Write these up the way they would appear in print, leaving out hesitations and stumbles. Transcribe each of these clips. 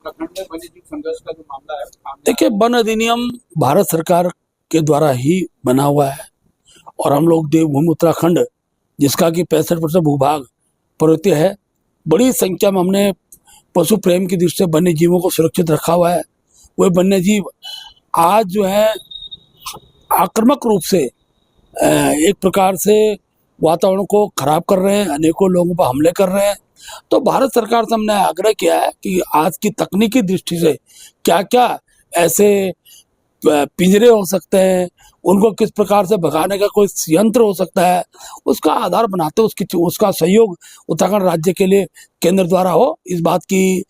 उत्तराखंड में वन्य जीव संघर्ष का जो मामला है देखिए, वन अधिनियम भारत सरकार के द्वारा ही बना हुआ है और हम लोग देवभूमि उत्तराखंड, जिसका कि 65% भूभाग पर्वतीय है, बड़ी संख्या में हमने पशु प्रेम की दृष्टि से वन्य जीवों को सुरक्षित रखा हुआ है। वह वन्य जीव आज जो है आक्रामक रूप से एक प्रकार से वातावरण को खराब कर रहे हैं, अनेकों लोगों पर हमले कर रहे हैं। तो भारत सरकार से हमने आग्रह किया है कि आज की तकनीकी दृष्टि से क्या क्या ऐसे पिंजरे हो सकते हैं, उनको किस प्रकार से भगाने का कोई यंत्र हो सकता है, उसका आधार बनाते उसका सहयोग उत्तराखंड राज्य के लिए केंद्र द्वारा हो। इस बात की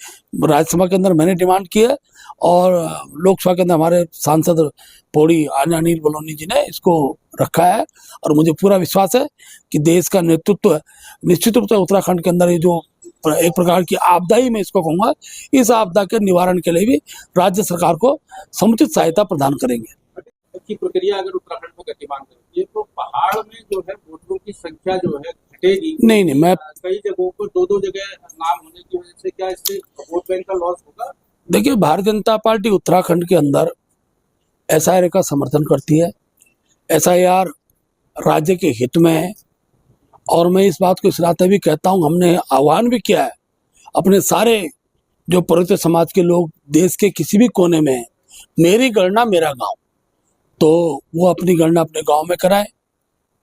राज्यसभा के अंदर मैंने डिमांड की है और लोकसभा के अंदर हमारे सांसद पौड़ी अनिल बलूनी जी ने इसको रखा है और मुझे पूरा विश्वास है कि देश का नेतृत्व निश्चित रूप से उत्तराखंड के अंदर ये जो एक प्रकार की आपदा ही मैं इसको कहूँगा, इस आपदा के निवारण के लिए भी राज्य सरकार को समुचित सहायता प्रदान करेंगे। की प्रक्रिया अगर उत्तराखंड में गतिमान करती है तो पहाड़ में जो है वोटरों की संख्या जो है घटेगी। नहीं, मैं कई जगहों पर दो जगह नाम होने की वजह से क्या इससे वोट बैंक का लॉस होगा? देखिए, भारतीय जनता पार्टी उत्तराखंड के अंदर SIR का समर्थन करती है। SIR राज्य के हित में है और मैं इस बात को इस नाते भी कहता हूँ, हमने आह्वान भी किया है अपने सारे जो पर्वतीय समाज के लोग देश के किसी भी कोने में हैं, मेरी गणना मेरा गांव, तो वो अपनी गणना अपने गांव में कराए।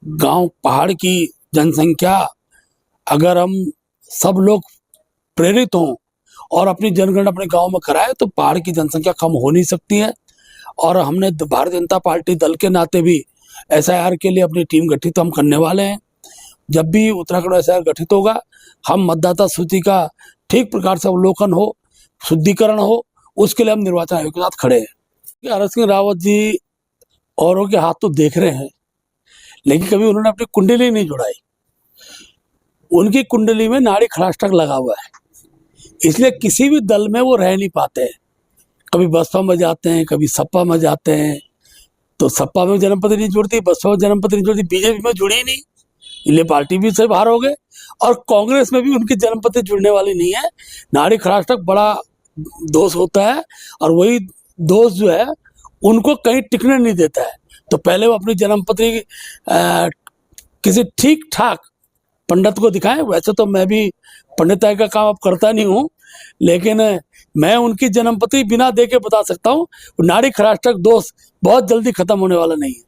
गांव पहाड़ की जनसंख्या अगर हम सब लोग प्रेरित हों और अपनी जनगणना अपने गांव में कराए तो पहाड़ की जनसंख्या कम हो नहीं सकती है। और हमने भारतीय जनता पार्टी दल के नाते भी SIR के लिए अपनी टीम गठित हम करने वाले हैं। जब भी उत्तराखंड SIR गठित होगा, हम मतदाता सूची का ठीक प्रकार से अवलोकन हो, शुद्धिकरण हो, उसके लिए हम निर्वाचन आयोग के साथ खड़े हैं। हरक सिंह रावत जी औरों के हाथ तो देख रहे हैं, लेकिन कभी उन्होंने अपनी कुंडली नहीं जुड़ाई। उनकी कुंडली में नाड़ी खड़ाष्टक लगा हुआ है, इसलिए किसी भी दल में वो रह नहीं पाते हैं। कभी बसपा में जाते हैं, कभी सपा में जाते हैं, तो सपा में जन्मपत्र नहीं जुड़ती, बसपा में जन्मपत्र नहीं जुड़ती, बीजेपी में जुड़ी नहीं, इसलिए पार्टी भी से बाहर हो गए। और कांग्रेस में भी उनकी जन्मपत्र जुड़ने वाली नहीं है। नाड़ी खड़ाष्टक बड़ा दोष होता है और वही दोष जो है उनको कहीं टिकने नहीं देता है। तो पहले वो अपनी जन्मपत्री किसी ठीक ठाक पंडित को दिखाएं। वैसे तो मैं भी पंडिताई का काम अब करता नहीं हूँ, लेकिन मैं उनकी जन्मपत्री बिना देखे बता सकता हूँ, नाड़ी खड़ाष्टक दोष बहुत जल्दी खत्म होने वाला नहीं है।